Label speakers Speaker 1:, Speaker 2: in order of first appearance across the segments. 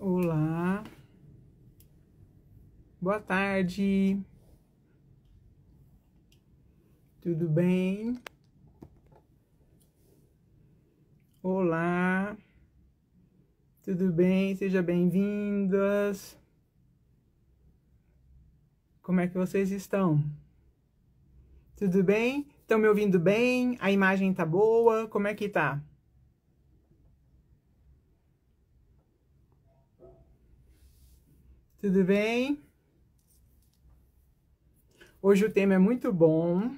Speaker 1: Olá, boa tarde, tudo bem? Olá, tudo bem? Sejam bem-vindas. Como é que vocês estão? Tudo bem? Estão me ouvindo bem? A imagem tá boa? Como é que tá? Tudo bem? Hoje o tema é muito bom.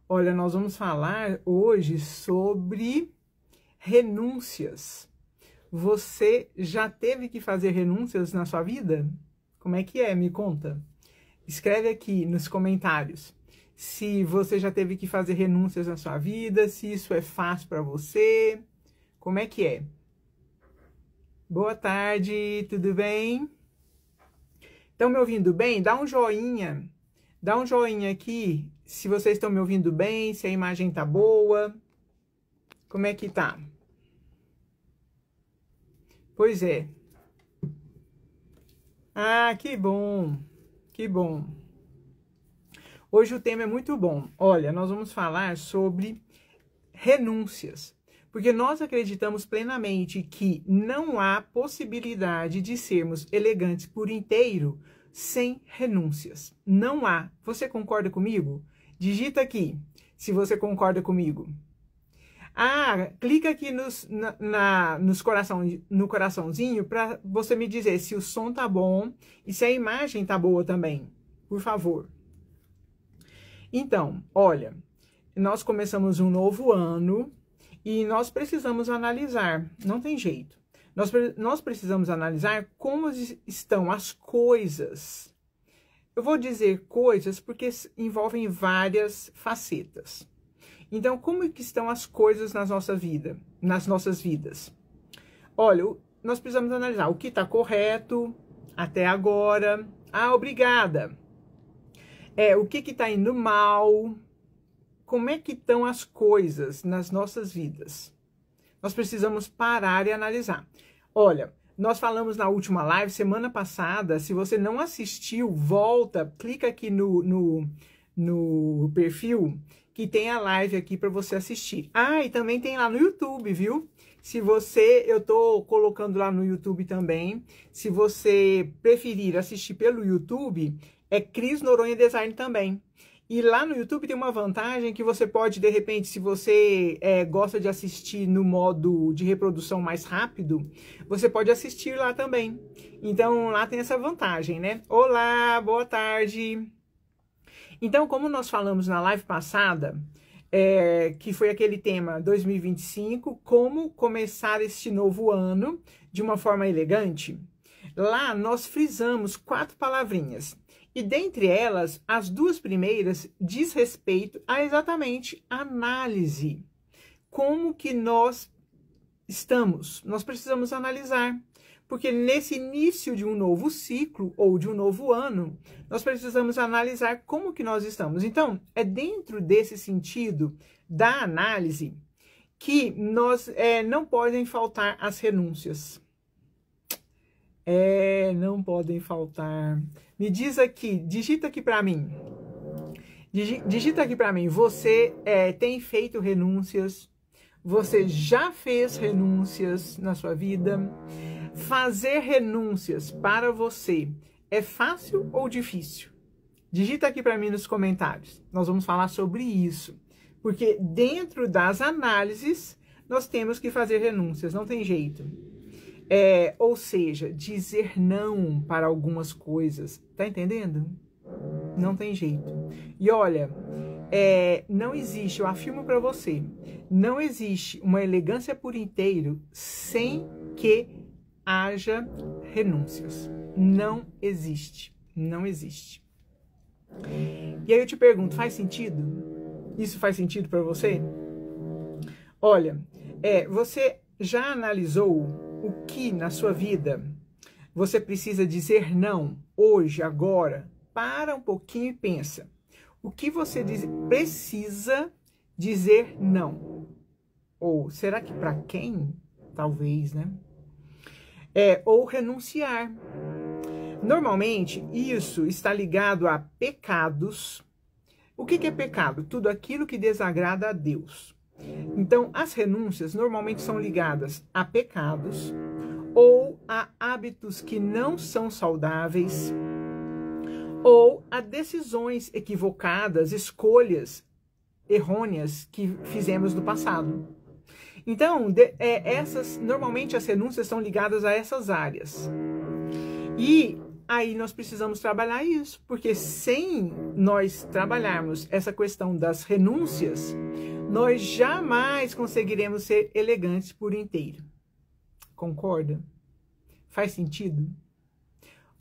Speaker 1: Olha, nós vamos falar hoje sobre renúncias. Você já teve que fazer renúncias na sua vida? Como é que é? Me conta. Escreve aqui nos comentários se você já teve que fazer renúncias na sua vida, se isso é fácil para você. Como é que é? Boa tarde, tudo bem? Estão me ouvindo bem? Dá um joinha. Dá um joinha aqui se vocês estão me ouvindo bem, se a imagem tá boa. Como é que tá? Pois é. Ah, que bom. Que bom. Hoje o tema é muito bom. Olha, nós vamos falar sobre renúncias. Porque nós acreditamos plenamente que não há possibilidade de sermos elegantes por inteiro sem renúncias. Não há. Você concorda comigo? Digita aqui se você concorda comigo. Ah, clica aqui no coraçãozinho para você me dizer se o som tá bom e se a imagem tá boa também, por favor. Então, olha, nós começamos um novo ano e nós precisamos analisar, não tem jeito. Nós precisamos analisar como estão as coisas. Eu vou dizer coisas porque envolvem várias facetas. Então, como que estão as coisas na nossa vida, nas nossas vidas? Olha, nós precisamos analisar o que está correto até agora. Ah, obrigada. O que está indo mal? Como é que estão as coisas nas nossas vidas? Nós precisamos parar e analisar. Olha, nós falamos na última live, semana passada, se você não assistiu, volta, clica aqui no perfil, que tem a live aqui para você assistir. Ah, e também tem lá no YouTube, viu? Eu tô colocando lá no YouTube também. Se você preferir assistir pelo YouTube, é Cris Noronha Design também. E lá no YouTube tem uma vantagem que você pode, de repente, se você gosta de assistir no modo de reprodução mais rápido, você pode assistir lá também. Então, lá tem essa vantagem, né? Olá, boa tarde. Então, como nós falamos na live passada, que foi aquele tema 2025, como começar este novo ano de uma forma elegante, lá nós frisamos 4 palavrinhas. E dentre elas, as 2 primeiras diz respeito a exatamente análise. Como que nós estamos? Nós precisamos analisar. Porque nesse início de um novo ciclo ou de um novo ano, nós precisamos analisar como que nós estamos. Então, é dentro desse sentido da análise que não podem faltar as renúncias. Não podem faltar. Me diz aqui, digita aqui para mim. Digita aqui para mim, você tem feito renúncias? Você já fez renúncias na sua vida? Fazer renúncias para você é fácil ou difícil? Digita aqui para mim nos comentários. Nós vamos falar sobre isso. Porque dentro das análises, nós temos que fazer renúncias, não tem jeito. Ou seja, dizer não para algumas coisas. Tá entendendo? Não tem jeito. E olha, não existe, eu afirmo para você, não existe uma elegância por inteiro sem que haja renúncias. Não existe. Não existe. E aí eu te pergunto, faz sentido? Isso faz sentido para você? Olha, você já analisou o que na sua vida você precisa dizer não hoje, agora? Para um pouquinho e pensa. O que você precisa dizer não? Ou será que para quem? Talvez, né? ou renunciar. Normalmente, isso está ligado a pecados. O que é pecado? Tudo aquilo que desagrada a Deus. Então, as renúncias normalmente são ligadas a pecados ou a hábitos que não são saudáveis ou a decisões equivocadas, escolhas errôneas que fizemos no passado. Então, normalmente as renúncias são ligadas a essas áreas. E aí nós precisamos trabalhar isso, porque sem nós trabalharmos essa questão das renúncias, nós jamais conseguiremos ser elegantes por inteiro. Concorda? Faz sentido?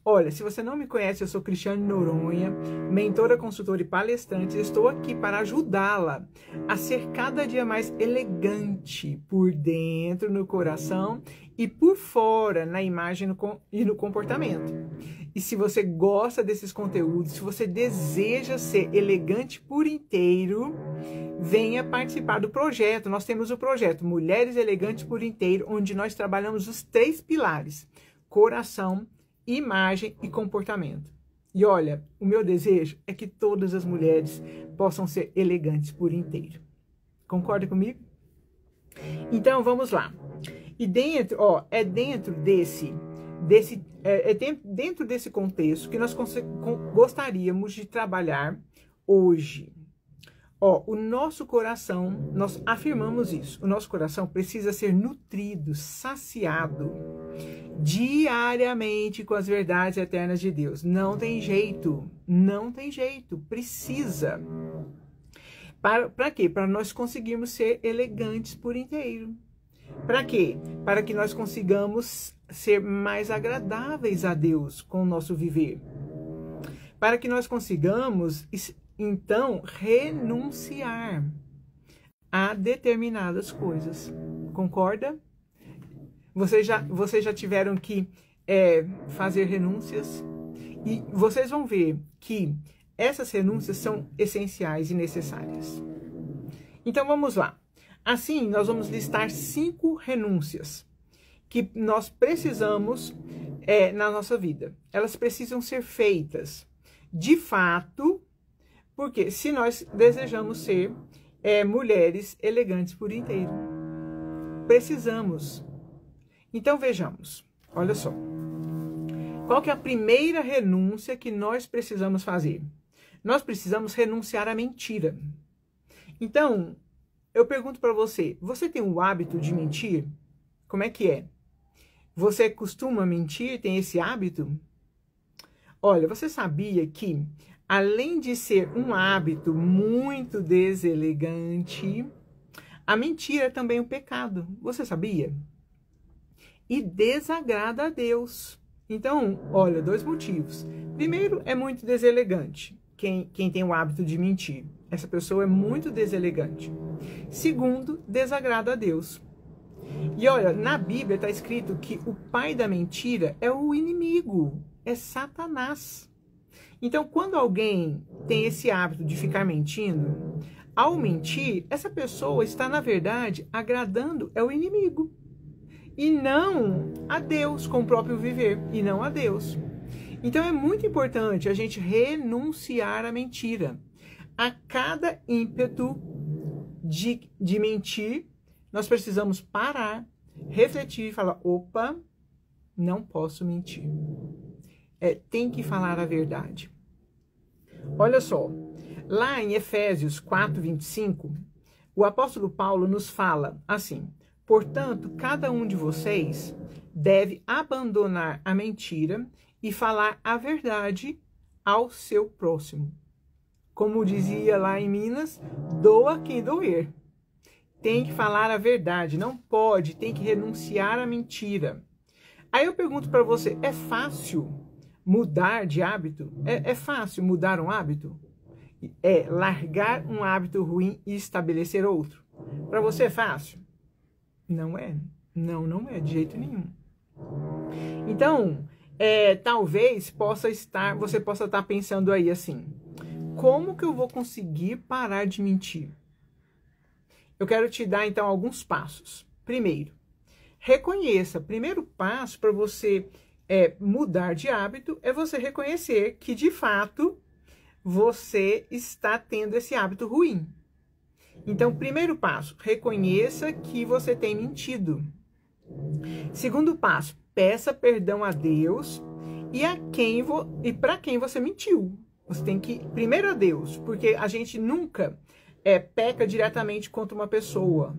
Speaker 1: Olha, se você não me conhece, eu sou Cristiane Noronha, mentora, consultora e palestrante. Estou aqui para ajudá-la a ser cada dia mais elegante por dentro, no coração e por fora, na imagem e no comportamento. E se você gosta desses conteúdos, se você deseja ser elegante por inteiro, venha participar do projeto. Nós temos o projeto Mulheres Elegantes por Inteiro, onde nós trabalhamos os 3 pilares: coração, imagem e comportamento. E olha, o meu desejo é que todas as mulheres possam ser elegantes por inteiro. Concorda comigo? Então, vamos lá. E dentro desse contexto que nós gostaríamos de trabalhar hoje. O nosso coração, nós afirmamos isso, o nosso coração precisa ser nutrido, saciado diariamente com as verdades eternas de Deus. Não tem jeito, precisa. Para quê? Para nós conseguirmos ser elegantes por inteiro. Para quê? Para que nós consigamos ser mais agradáveis a Deus com o nosso viver. Para que nós consigamos, então, renunciar a determinadas coisas. Concorda? Vocês já tiveram que fazer renúncias e vocês vão ver que essas renúncias são essenciais e necessárias. Então, vamos lá. Assim, nós vamos listar 5 renúncias que nós precisamos na nossa vida. Elas precisam ser feitas de fato, porque se nós desejamos ser mulheres elegantes por inteiro, precisamos. Então, vejamos. Olha só. Qual que é a primeira renúncia que nós precisamos fazer? Nós precisamos renunciar à mentira. Então, eu pergunto para você, você tem o hábito de mentir? Como é que é? Você costuma mentir? Tem esse hábito? Olha, você sabia que, além de ser um hábito muito deselegante, a mentira é também um pecado. Você sabia? E desagrada a Deus. Então, olha, 2 motivos. Primeiro, é muito deselegante. Quem tem o hábito de mentir. Essa pessoa é muito deselegante. Segundo, desagrada a Deus. E olha, na Bíblia está escrito que o pai da mentira é o inimigo, é Satanás. Então, quando alguém tem esse hábito de ficar mentindo, ao mentir, essa pessoa está, na verdade, agradando o inimigo. E não a Deus, com o próprio viver, e não a Deus. Então, é muito importante a gente renunciar à mentira. A cada ímpeto de mentir, nós precisamos parar, refletir e falar, opa, não posso mentir. Tem que falar a verdade. Olha só, lá em Efésios 4:25, o apóstolo Paulo nos fala assim: portanto, cada um de vocês deve abandonar a mentira e falar a verdade ao seu próximo. Como dizia lá em Minas, doa quem doer. Tem que falar a verdade, não pode, tem que renunciar à mentira. Aí eu pergunto para você, é fácil mudar de hábito? É fácil mudar um hábito? Largar um hábito ruim e estabelecer outro? Para você é fácil? Não é. Não é de jeito nenhum. Então, talvez você possa estar pensando aí assim, como que eu vou conseguir parar de mentir? Eu quero te dar, então, alguns passos. Primeiro, reconheça. Primeiro passo para você mudar de hábito é você reconhecer que, de fato, você está tendo esse hábito ruim. Então, primeiro passo, reconheça que você tem mentido. Segundo passo, peça perdão a Deus e para quem você mentiu. Você tem que, primeiro a Deus, porque a gente nunca peca diretamente contra uma pessoa.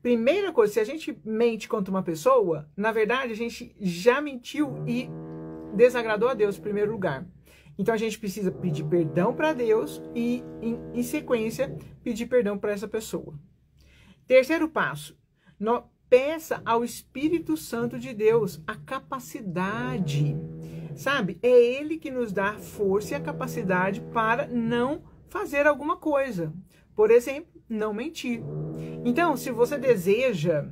Speaker 1: Primeira coisa, se a gente mente contra uma pessoa, na verdade a gente já mentiu e desagradou a Deus em primeiro lugar. Então a gente precisa pedir perdão para Deus e, em sequência, pedir perdão para essa pessoa. Terceiro passo, peça ao Espírito Santo de Deus a capacidade. Sabe? É Ele que nos dá a força e a capacidade para não fazer alguma coisa. Por exemplo, não mentir. Então, se você deseja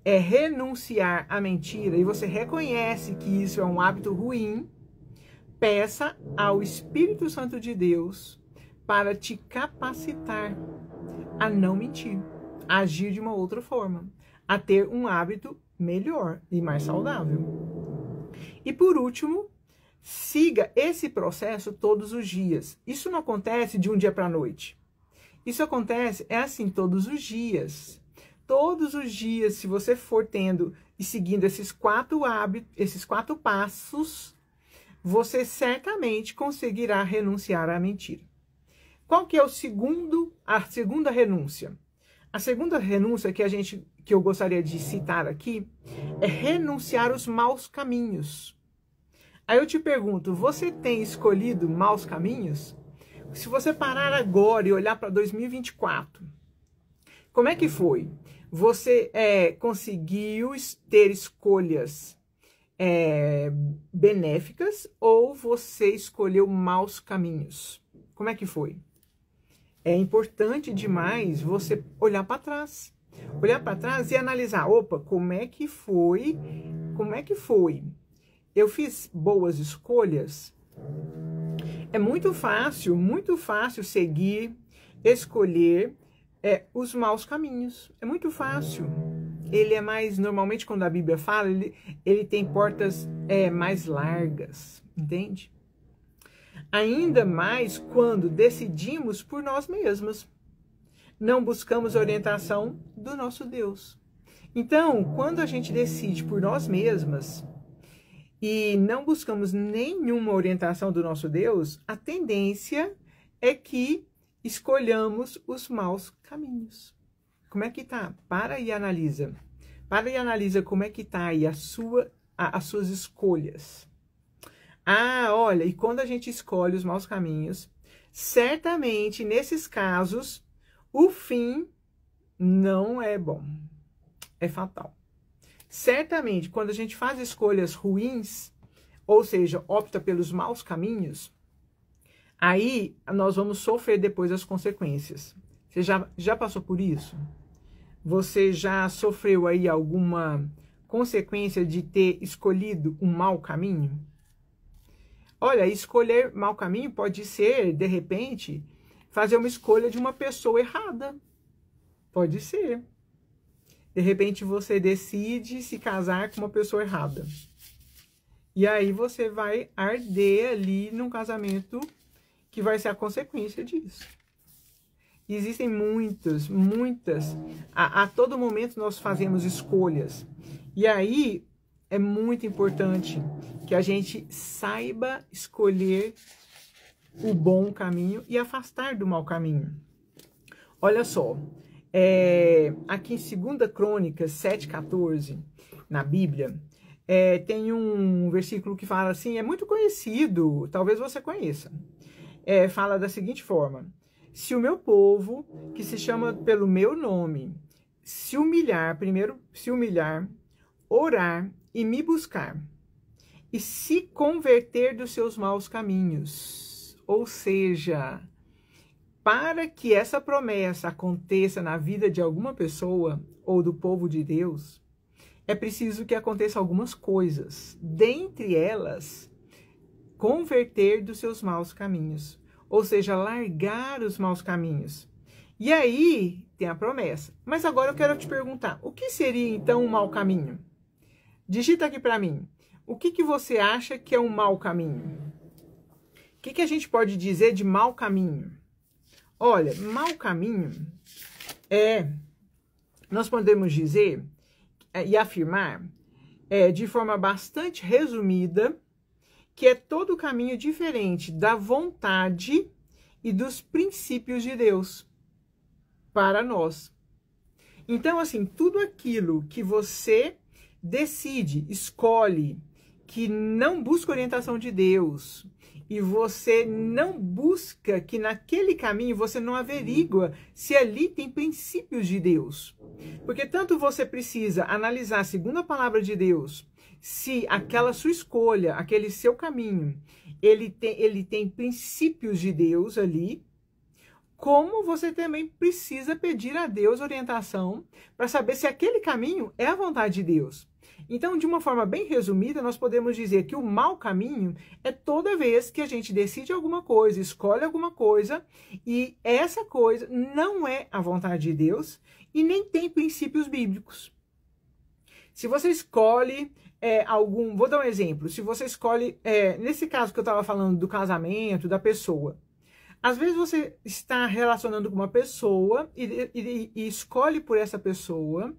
Speaker 1: renunciar à mentira e você reconhece que isso é um hábito ruim, peça ao Espírito Santo de Deus para te capacitar a não mentir, a agir de uma outra forma, a ter um hábito melhor e mais saudável. E por último, siga esse processo todos os dias. Isso não acontece de um dia para a noite. Isso acontece, assim, todos os dias. Todos os dias, se você for tendo e seguindo esses 4 hábitos, esses 4 passos, você certamente conseguirá renunciar à mentira. Qual que é a segunda renúncia? A segunda renúncia que eu gostaria de citar aqui é renunciar aos maus caminhos. Aí eu te pergunto, você tem escolhido maus caminhos? Se você parar agora e olhar para 2024, como é que foi? Você conseguiu ter escolhas benéficas ou você escolheu maus caminhos? Como é que foi? É importante demais você olhar para trás. Olhar para trás e analisar, opa, como é que foi? Como é que foi? Eu fiz boas escolhas? É muito fácil seguir, escolher os maus caminhos. É muito fácil. Ele é mais, normalmente quando a Bíblia fala, ele tem portas mais largas, entende? Ainda mais quando decidimos por nós mesmos. Não buscamos a orientação do nosso Deus. Então, quando a gente decide por nós mesmas e não buscamos nenhuma orientação do nosso Deus, a tendência é que escolhamos os maus caminhos. Como é que tá? Para e analisa. Para e analisa como é que tá aí as suas escolhas. Ah, olha, e quando a gente escolhe os maus caminhos, certamente, nesses casos, o fim não é bom. É fatal. Certamente, quando a gente faz escolhas ruins, ou seja, opta pelos maus caminhos, aí nós vamos sofrer depois as consequências. Você já passou por isso? Você já sofreu aí alguma consequência de ter escolhido um mau caminho? Olha, escolher mau caminho pode ser, de repente, fazer uma escolha de uma pessoa errada. Pode ser. De repente, você decide se casar com uma pessoa errada. E aí você vai arder ali num casamento que vai ser a consequência disso. Existem muitas. A todo momento nós fazemos escolhas. E aí é muito importante que a gente saiba escolher o bom caminho e afastar do mau caminho. Olha só, aqui em 2 Crônicas 7,14, na Bíblia, tem um versículo que fala assim, é muito conhecido, talvez você conheça. Fala da seguinte forma: se o meu povo, que se chama pelo meu nome, se humilhar, orar e me buscar, e se converter dos seus maus caminhos, ou seja, para que essa promessa aconteça na vida de alguma pessoa ou do povo de Deus, é preciso que aconteça algumas coisas. Dentre elas, converter dos seus maus caminhos, ou seja, largar os maus caminhos. E aí tem a promessa. Mas agora eu quero te perguntar, o que seria então um mau caminho? Digita aqui para mim. O que você acha que é um mau caminho? O que a gente pode dizer de mau caminho? Olha, mau caminho nós podemos dizer e afirmar de forma bastante resumida que é todo caminho diferente da vontade e dos princípios de Deus para nós. Então, assim, tudo aquilo que você decide, escolhe, que não busca orientação de Deus, e você não busca que naquele caminho você não averigua se ali tem princípios de Deus. Porque tanto você precisa analisar, segundo a palavra de Deus, se aquela sua escolha, aquele seu caminho, ele tem princípios de Deus ali, como você também precisa pedir a Deus orientação para saber se aquele caminho é a vontade de Deus. Então, de uma forma bem resumida, nós podemos dizer que o mau caminho é toda vez que a gente decide alguma coisa, escolhe alguma coisa, e essa coisa não é a vontade de Deus e nem tem princípios bíblicos. Se você escolhe vou dar um exemplo, se você escolhe, nesse caso que eu estava falando do casamento, da pessoa, às vezes você está relacionando com uma pessoa e escolhe por essa pessoa,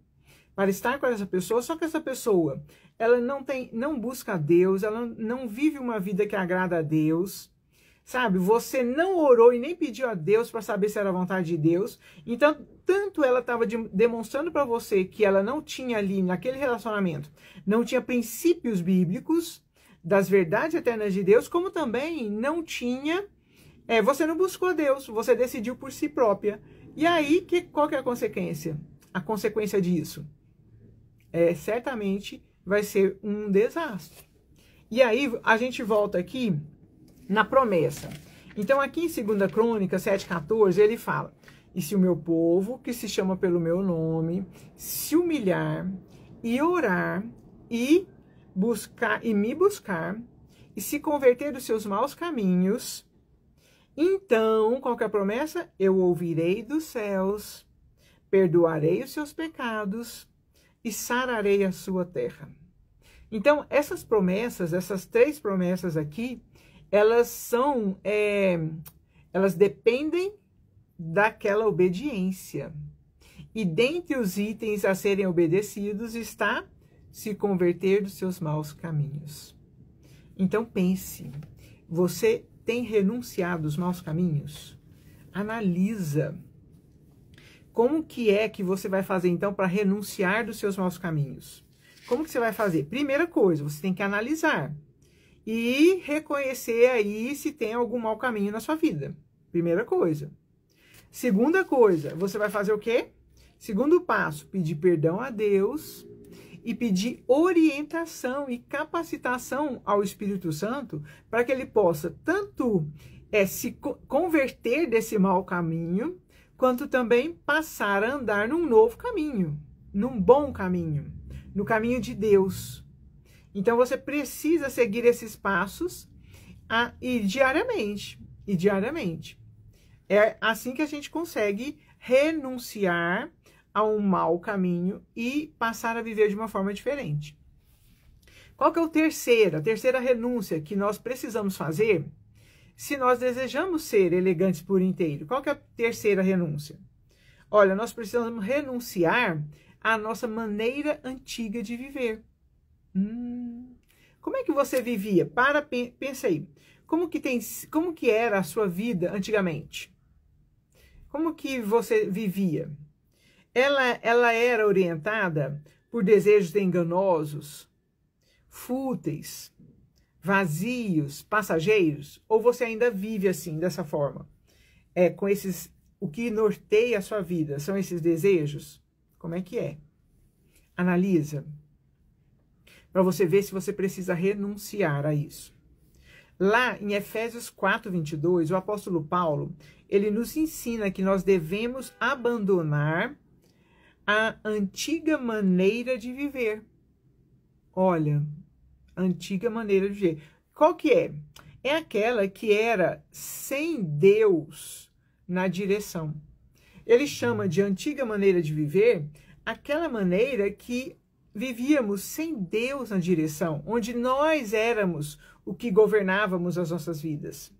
Speaker 1: para estar com essa pessoa, só que essa pessoa, ela não busca a Deus, ela não vive uma vida que agrada a Deus, sabe? Você não orou e nem pediu a Deus para saber se era a vontade de Deus. Então, tanto ela estava demonstrando para você que ela não tinha ali, naquele relacionamento, não tinha princípios bíblicos das verdades eternas de Deus, como também não tinha... você não buscou a Deus, você decidiu por si própria. E aí, qual que é a consequência? A consequência disso? Certamente vai ser um desastre. E aí, a gente volta aqui na promessa. Então, aqui em 2 Crônicas 7,14, ele fala: e se o meu povo, que se chama pelo meu nome, se humilhar e orar e me buscar e se converter dos seus maus caminhos, então, qual que é a promessa? Eu ouvirei dos céus, perdoarei os seus pecados e sararei a sua terra. Então, essas promessas, essas 3 promessas aqui, elas dependem daquela obediência. E dentre os itens a serem obedecidos está se converter dos seus maus caminhos. Então pense, você tem renunciado aos maus caminhos? Analisa. Como que é que você vai fazer, então, para renunciar dos seus maus caminhos? Como que você vai fazer? Primeira coisa, você tem que analisar e reconhecer aí se tem algum mau caminho na sua vida. Primeira coisa. Segunda coisa, você vai fazer o quê? Segundo passo, pedir perdão a Deus e pedir orientação e capacitação ao Espírito Santo para que ele possa tanto se converter desse mau caminho, quanto também passar a andar num novo caminho, num bom caminho, no caminho de Deus. Então, você precisa seguir esses passos diariamente. É assim que a gente consegue renunciar a um mau caminho e passar a viver de uma forma diferente. Qual que é a terceira renúncia que nós precisamos fazer se nós desejamos ser elegantes por inteiro? Qual que é a terceira renúncia? Olha, nós precisamos renunciar à nossa maneira antiga de viver. Como é que você vivia? Pensa aí. Como que era a sua vida antigamente? Como que você vivia? Ela era orientada por desejos enganosos, fúteis, vazios, passageiros? Ou você ainda vive assim, dessa forma? O que norteia a sua vida são esses desejos? Como é que é? Analisa, para você ver se você precisa renunciar a isso. Lá em Efésios 4:22, o apóstolo Paulo, ele nos ensina que nós devemos abandonar a antiga maneira de viver. Olha, antiga maneira de viver. Qual que é? É aquela que era sem Deus na direção. Ele chama de antiga maneira de viver aquela maneira que vivíamos sem Deus na direção, onde nós éramos o que governávamos as nossas vidas.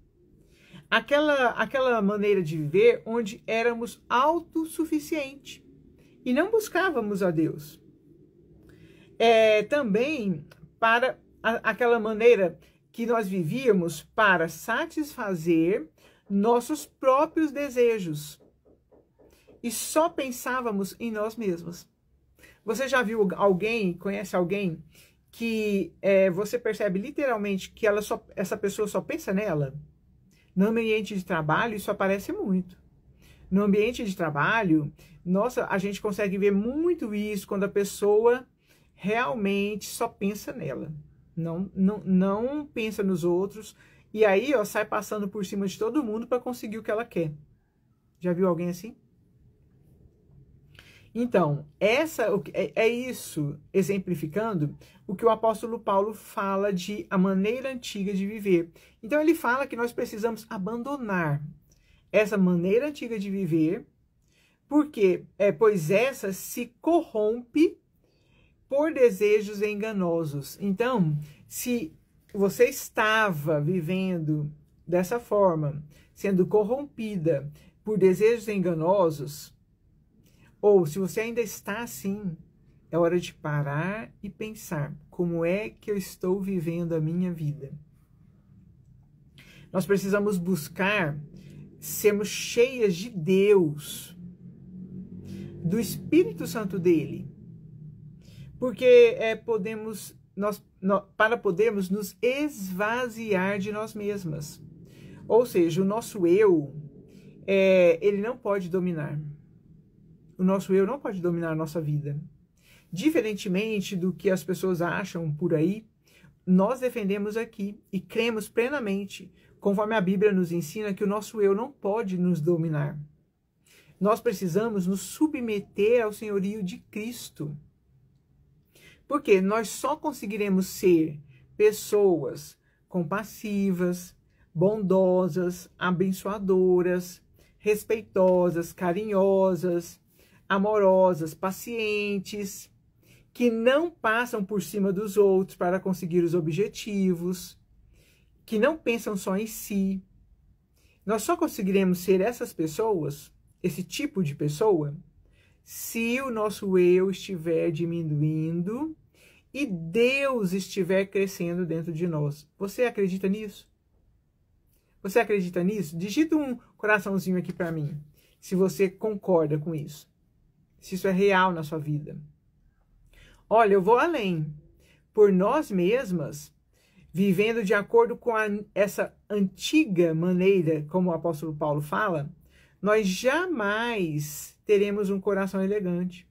Speaker 1: Aquela maneira de viver onde éramos autossuficientes e não buscávamos a Deus. Também para aquela maneira que nós vivíamos para satisfazer nossos próprios desejos e só pensávamos em nós mesmos. Você já viu alguém, conhece alguém que você percebe literalmente que essa pessoa só pensa nela? No ambiente de trabalho, isso aparece muito. No ambiente de trabalho, nossa, a gente consegue ver muito isso quando a pessoa realmente só pensa nela. Não pensa nos outros. E aí, ó, sai passando por cima de todo mundo para conseguir o que ela quer. Já viu alguém assim? Então, é isso, exemplificando o que o apóstolo Paulo fala de a maneira antiga de viver. Então, ele fala que nós precisamos abandonar essa maneira antiga de viver, pois essa se corrompe por desejos enganosos. Então, se você estava vivendo dessa forma, sendo corrompida por desejos enganosos, ou se você ainda está assim, é hora de parar e pensar: como é que eu estou vivendo a minha vida? Nós precisamos buscar sermos cheias de Deus, do Espírito Santo dele, porque para podermos nos esvaziar de nós mesmas. Ou seja, o nosso eu, ele não pode dominar. O nosso eu não pode dominar a nossa vida. Diferentemente do que as pessoas acham por aí, nós defendemos aqui e cremos plenamente, conforme a Bíblia nos ensina, que o nosso eu não pode nos dominar. Nós precisamos nos submeter ao senhorio de Cristo. Porque nós só conseguiremos ser pessoas compassivas, bondosas, abençoadoras, respeitosas, carinhosas, amorosas, pacientes, que não passam por cima dos outros para conseguir os objetivos, que não pensam só em si. Nós só conseguiremos ser essas pessoas, esse tipo de pessoa, se o nosso eu estiver diminuindo e Deus estiver crescendo dentro de nós. Você acredita nisso? Você acredita nisso? Digita um coraçãozinho aqui para mim, se você concorda com isso. Se isso é real na sua vida. Olha, eu vou além. Por nós mesmas, vivendo de acordo com essa antiga maneira, como o apóstolo Paulo fala, nós jamais teremos um coração elegante.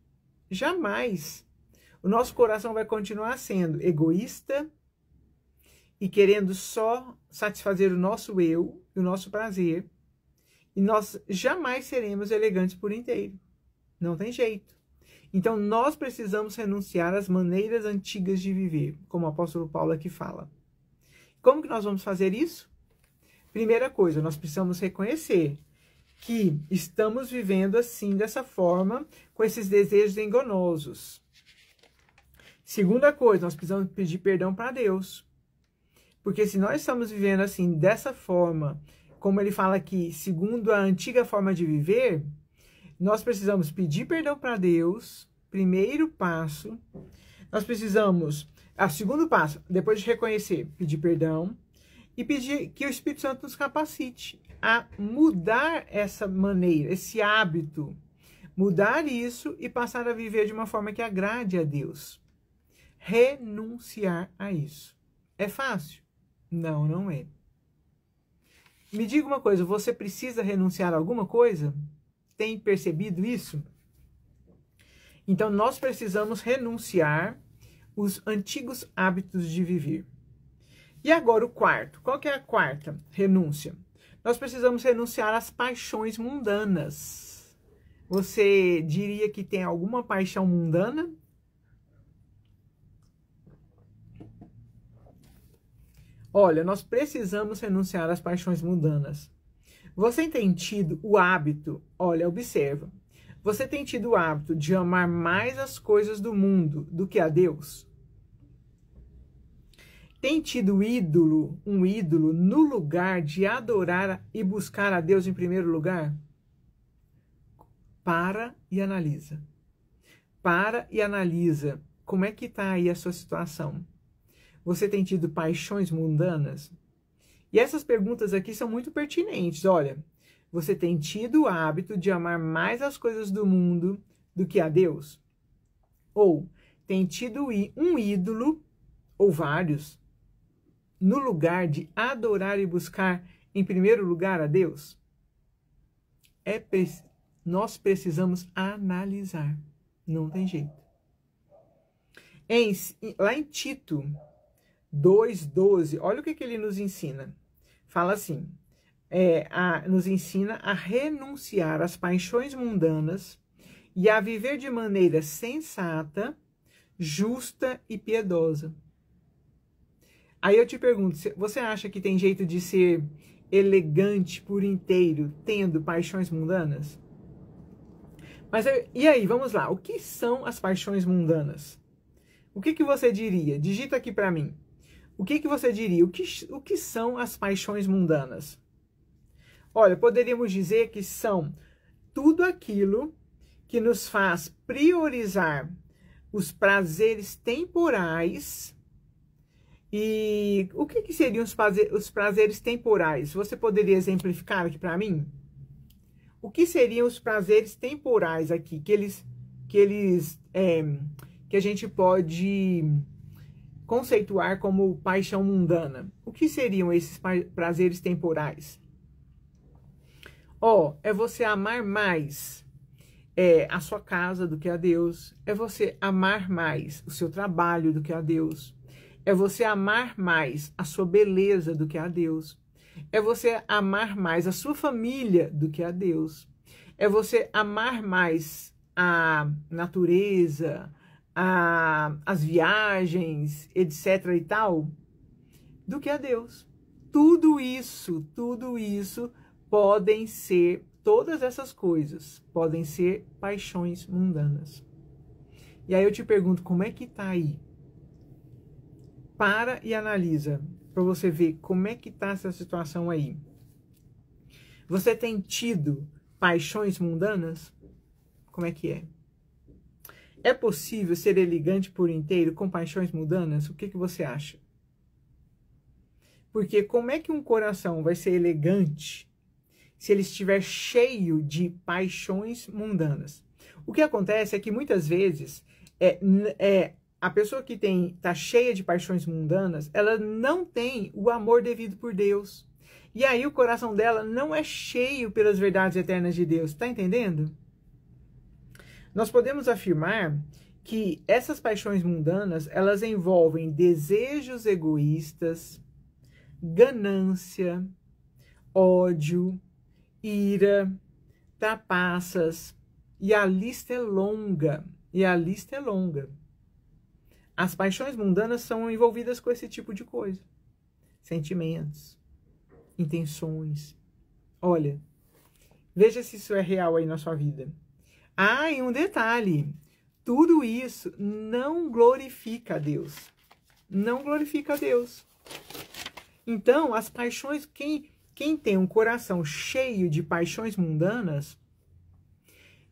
Speaker 1: Jamais. O nosso coração vai continuar sendo egoísta e querendo só satisfazer o nosso eu e o nosso prazer. E nós jamais seremos elegantes por inteiro. Não tem jeito. Então, nós precisamos renunciar às maneiras antigas de viver, como o apóstolo Paulo aqui fala. Como que nós vamos fazer isso? Primeira coisa, nós precisamos reconhecer que estamos vivendo assim, dessa forma, com esses desejos enganosos. Segunda coisa, nós precisamos pedir perdão para Deus. Porque se nós estamos vivendo assim, dessa forma, como ele fala aqui, segundo a antiga forma de viver, nós precisamos pedir perdão para Deus, primeiro passo. Nós precisamos, segundo passo, depois de reconhecer, pedir perdão e pedir que o Espírito Santo nos capacite a mudar essa maneira, esse hábito, mudar isso e passar a viver de uma forma que agrade a Deus. Renunciar a isso. É fácil? Não, não é. Me diga uma coisa, você precisa renunciar a alguma coisa? Tem percebido isso? Então, nós precisamos renunciar os antigos hábitos de viver. E agora o quarto. Qual que é a quarta renúncia? Nós precisamos renunciar às paixões mundanas. Você diria que tem alguma paixão mundana? Olha, nós precisamos renunciar às paixões mundanas. Você tem tido o hábito, olha, observa, você tem tido o hábito de amar mais as coisas do mundo do que a Deus? Tem tido um ídolo no lugar de adorar e buscar a Deus em primeiro lugar? Para e analisa. Para e analisa como é que está aí a sua situação. Você tem tido paixões mundanas? E essas perguntas aqui são muito pertinentes. Olha, você tem tido o hábito de amar mais as coisas do mundo do que a Deus? Ou tem tido um ídolo, ou vários, no lugar de adorar e buscar em primeiro lugar a Deus? Nós precisamos analisar. Não tem jeito. Lá em Tito 2,12, olha o que ele nos ensina. Fala assim, nos ensina a renunciar às paixões mundanas e a viver de maneira sensata, justa e piedosa. Aí eu te pergunto, você acha que tem jeito de ser elegante por inteiro, tendo paixões mundanas? Mas e aí, vamos lá, o que são as paixões mundanas? O que você diria? Digita aqui para mim. O que você diria? O que são as paixões mundanas? Olha, poderíamos dizer que são tudo aquilo que nos faz priorizar os prazeres temporais. E o que seriam os prazeres temporais? Você poderia exemplificar aqui para mim? O que seriam os prazeres temporais aqui que a gente pode conceituar como paixão mundana? O que seriam esses prazeres temporais? É você amar mais a sua casa do que a Deus. É você amar mais o seu trabalho do que a Deus. É você amar mais a sua beleza do que a Deus. É você amar mais a sua família do que a Deus. É você amar mais a natureza, as viagens, etc. e tal, do que a Deus. Tudo isso podem ser, todas essas coisas podem ser paixões mundanas. E aí eu te pergunto, como é que tá aí? Para e analisa, para você ver como é que tá essa situação aí. Você tem tido paixões mundanas? Como é que é? É possível ser elegante por inteiro com paixões mundanas? O que você acha? Porque como é que um coração vai ser elegante se ele estiver cheio de paixões mundanas? O que acontece é que muitas vezes a pessoa que está cheia de paixões mundanas, ela não tem o amor devido por Deus. E aí o coração dela não é cheio pelas verdades eternas de Deus. Está entendendo? Nós podemos afirmar que essas paixões mundanas, elas envolvem desejos egoístas, ganância, ódio, ira, trapaças, e a lista é longa. As paixões mundanas são envolvidas com esse tipo de coisa. Sentimentos, intenções. Olha, veja se isso é real aí na sua vida. E um detalhe, tudo isso não glorifica a Deus. Não glorifica a Deus. Então, as paixões, quem tem um coração cheio de paixões mundanas,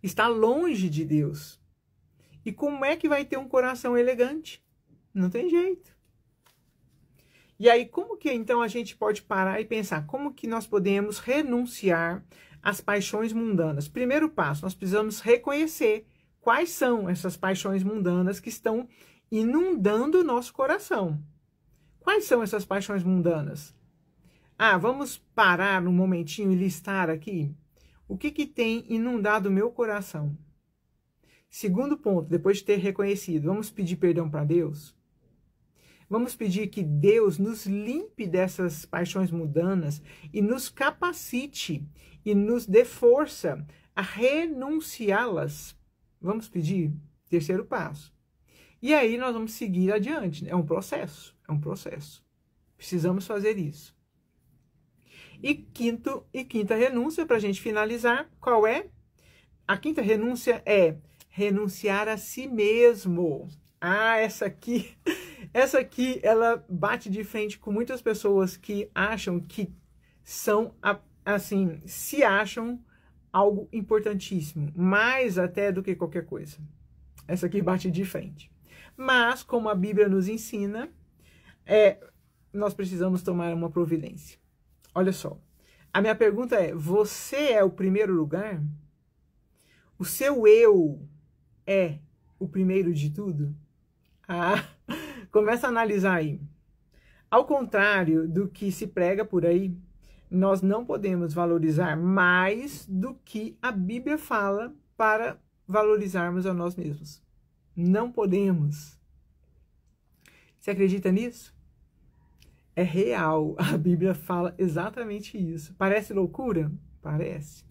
Speaker 1: está longe de Deus. E como é que vai ter um coração elegante? Não tem jeito. E aí, como que então a gente pode parar e pensar? Como que nós podemos renunciar às paixões mundanas? Primeiro passo, nós precisamos reconhecer quais são essas paixões mundanas que estão inundando o nosso coração. Quais são essas paixões mundanas? Vamos parar um momentinho e listar aqui. O que tem inundado o meu coração? Segundo ponto, depois de ter reconhecido, vamos pedir perdão para Deus? Vamos pedir que Deus nos limpe dessas paixões mundanas e nos capacite e nos dê força a renunciá-las. Vamos pedir? Terceiro passo. E aí nós vamos seguir adiante. É um processo. Precisamos fazer isso. E quinta renúncia, para a gente finalizar, qual é? A quinta renúncia é renunciar a si mesmo. Ah, essa aqui, ela bate de frente com muitas pessoas que acham que são, assim, se acham algo importantíssimo, mais até do que qualquer coisa. Essa aqui bate de frente. Mas, como a Bíblia nos ensina, nós precisamos tomar uma providência. Olha só, a minha pergunta é, você é o primeiro lugar? O seu eu é o primeiro de tudo? Ah, começa a analisar aí. Ao contrário do que se prega por aí, nós não podemos valorizar mais do que a Bíblia fala para valorizarmos a nós mesmos. Não podemos. Você acredita nisso? É real. A Bíblia fala exatamente isso. Parece loucura? Parece.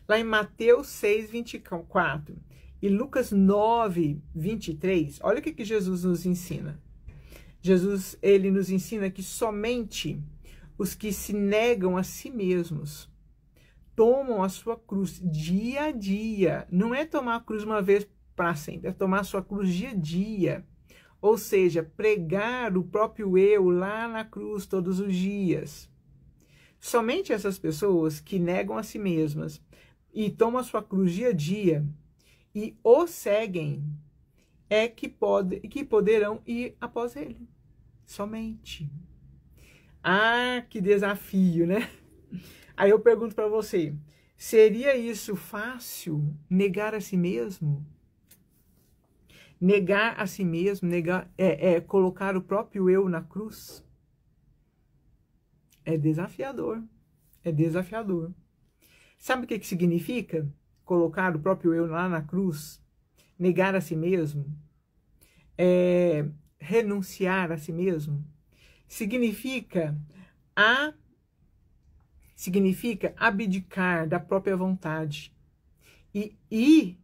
Speaker 1: Lá em Mateus 6, 24 e Lucas 9, 23, olha o que Jesus nos ensina. Jesus, ele nos ensina que somente os que se negam a si mesmos tomam a sua cruz dia a dia. Não é tomar a cruz uma vez para sempre, é tomar a sua cruz dia a dia. Ou seja, pregar o próprio eu lá na cruz todos os dias. Somente essas pessoas que negam a si mesmas e tomam a sua cruz dia a dia e o seguem é que poderão ir após ele. Somente. Ah, que desafio, né? Aí eu pergunto para você, seria isso fácil, negar a si mesmo? Negar a si mesmo, colocar o próprio eu na cruz? É desafiador. É desafiador. Sabe o que significa colocar o próprio eu lá na cruz? Negar a si mesmo? Renunciar a si mesmo? Significa abdicar da própria vontade e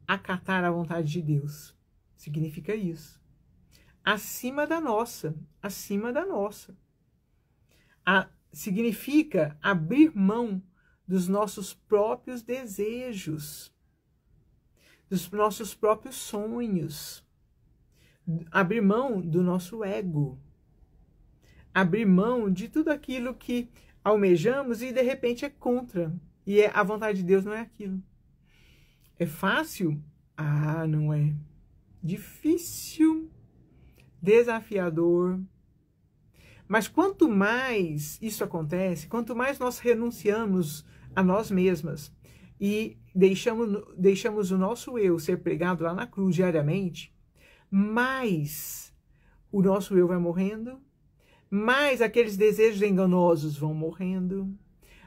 Speaker 1: acatar a vontade de Deus. Significa isso. Acima da nossa. Significa abrir mão dos nossos próprios desejos, dos nossos próprios sonhos, abrir mão do nosso ego, abrir mão de tudo aquilo que almejamos e de repente é contra. E a vontade de Deus não é aquilo. É fácil? Ah, não é. Difícil, desafiador. Mas quanto mais isso acontece, quanto mais nós renunciamos a nós mesmas e deixamos o nosso eu ser pregado lá na cruz diariamente, mais o nosso eu vai morrendo, mais aqueles desejos enganosos vão morrendo,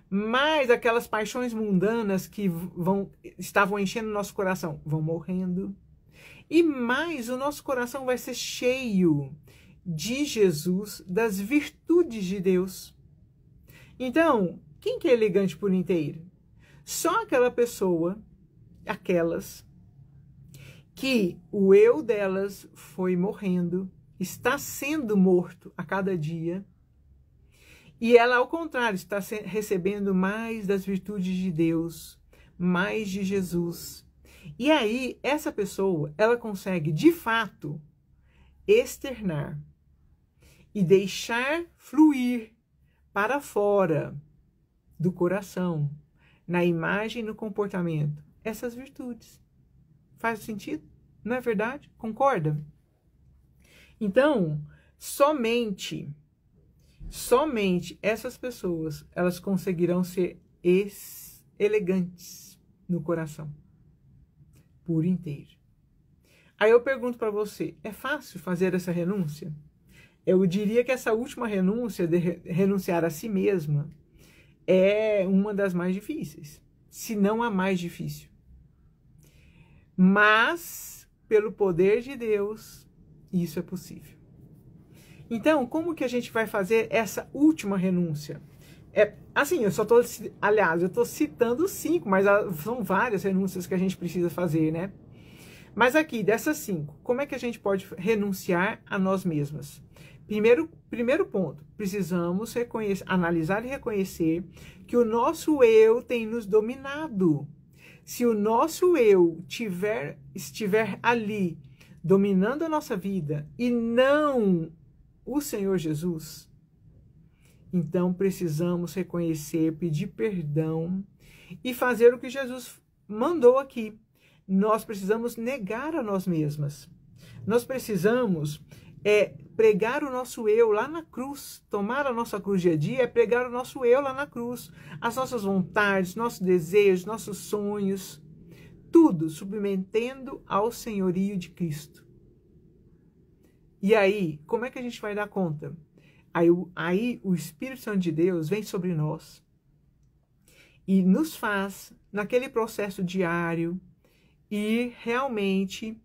Speaker 1: mais aquelas paixões mundanas que estavam enchendo o nosso coração vão morrendo, e mais o nosso coração vai ser cheio de Jesus, das virtudes de Deus. Então, quem que é elegante por inteiro? Só aquela pessoa, aquelas, que o eu delas foi morrendo, está sendo morto a cada dia, e ela, ao contrário, está recebendo mais das virtudes de Deus, mais de Jesus. E aí, essa pessoa, ela consegue, de fato, externar e deixar fluir para fora do coração, na imagem e no comportamento, essas virtudes. Faz sentido? Não é verdade? Concorda? Então, somente essas pessoas, elas conseguirão ser elegantes no coração, por inteiro. Aí eu pergunto para você, é fácil fazer essa renúncia? Eu diria que essa última renúncia, de renunciar a si mesma, é uma das mais difíceis, se não a mais difícil. Mas, pelo poder de Deus, isso é possível. Então, como que a gente vai fazer essa última renúncia? Assim, eu estou citando 5, mas são várias renúncias que a gente precisa fazer, né? Mas aqui, dessas 5, como é que a gente pode renunciar a nós mesmas? Primeiro ponto, precisamos analisar e reconhecer que o nosso eu tem nos dominado. Se o nosso eu estiver ali, dominando a nossa vida, e não o Senhor Jesus, então precisamos reconhecer, pedir perdão e fazer o que Jesus mandou aqui. Nós precisamos negar a nós mesmas. Nós precisamos pregar o nosso eu lá na cruz. Tomar a nossa cruz dia a dia é pregar o nosso eu lá na cruz. As nossas vontades, nossos desejos, nossos sonhos, tudo submetendo ao senhorio de Cristo. E aí, como é que a gente vai dar conta? Aí o Espírito Santo de Deus vem sobre nós e nos faz, naquele processo diário, ir realmente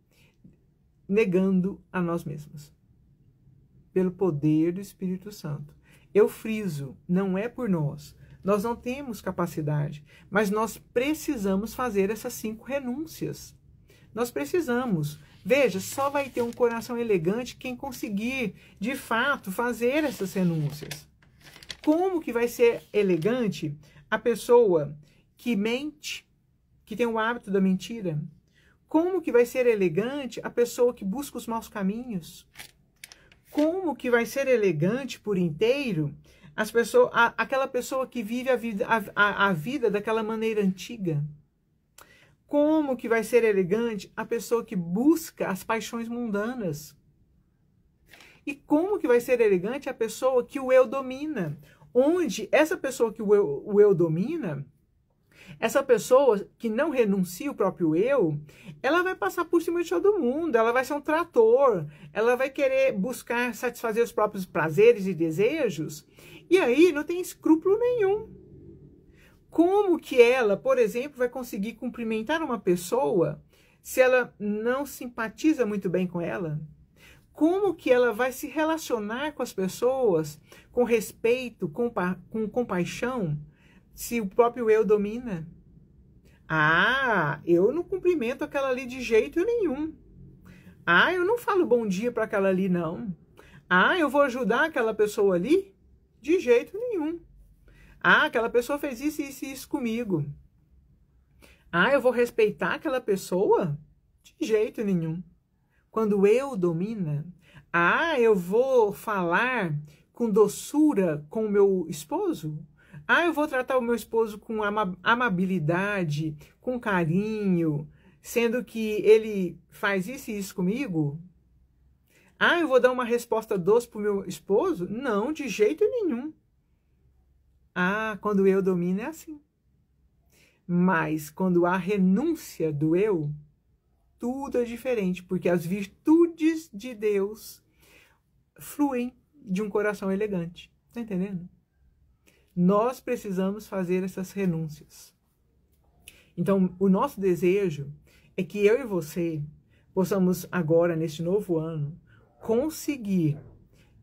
Speaker 1: negando a nós mesmos. Pelo poder do Espírito Santo. Eu friso, não é por nós. Nós não temos capacidade, mas nós precisamos fazer essas 5 renúncias. Nós precisamos. Veja, só vai ter um coração elegante quem conseguir, de fato, fazer essas renúncias. Como que vai ser elegante a pessoa que mente, que tem o hábito da mentira? Como que vai ser elegante a pessoa que busca os maus caminhos? Como que vai ser elegante por inteiro aquela pessoa que vive a vida daquela maneira antiga? Como que vai ser elegante a pessoa que busca as paixões mundanas? E como que vai ser elegante a pessoa que o eu domina? Onde essa pessoa que o eu domina, essa pessoa que não renuncia o próprio eu, ela vai passar por cima de todo mundo, ela vai ser um trator, ela vai querer buscar satisfazer os próprios prazeres e desejos, e aí não tem escrúpulo nenhum. Como que ela, por exemplo, vai conseguir cumprimentar uma pessoa se ela não simpatiza muito bem com ela? Como que ela vai se relacionar com as pessoas com respeito, com compaixão, se o próprio eu domina? Ah, eu não cumprimento aquela ali de jeito nenhum. Ah, eu não falo bom dia para aquela ali, não. Ah, eu vou ajudar aquela pessoa ali? De jeito nenhum. Ah, aquela pessoa fez isso, isso e isso comigo. Ah, eu vou respeitar aquela pessoa? De jeito nenhum. Quando o eu domina, ah, eu vou falar com doçura com o meu esposo? Ah, eu vou tratar o meu esposo com amabilidade, com carinho, sendo que ele faz isso e isso comigo? Ah, eu vou dar uma resposta doce para o meu esposo? Não, de jeito nenhum. Ah, quando eu domino é assim. Mas quando há renúncia do eu, tudo é diferente, porque as virtudes de Deus fluem de um coração elegante. Tá entendendo? Nós precisamos fazer essas renúncias. Então, o nosso desejo é que eu e você possamos agora, neste novo ano, conseguir,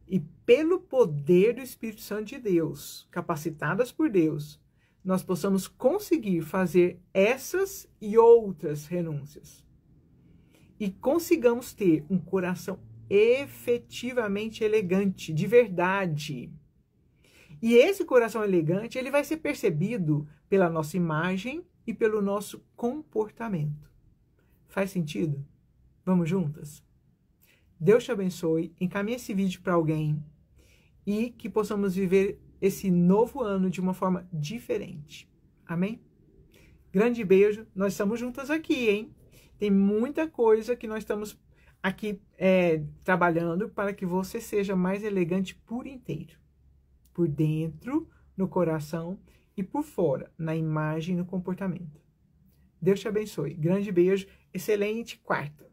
Speaker 1: e pelo poder do Espírito Santo de Deus, capacitadas por Deus, nós possamos conseguir fazer essas e outras renúncias. E consigamos ter um coração efetivamente elegante, de verdade. E esse coração elegante, ele vai ser percebido pela nossa imagem e pelo nosso comportamento. Faz sentido? Vamos juntas? Deus te abençoe, encaminhe esse vídeo para alguém e que possamos viver esse novo ano de uma forma diferente. Amém? Grande beijo, nós estamos juntas aqui, hein? Tem muita coisa que nós estamos aqui trabalhando para que você seja mais elegante por inteiro. Por dentro, no coração e por fora, na imagem e no comportamento. Deus te abençoe. Grande beijo, excelente quarta.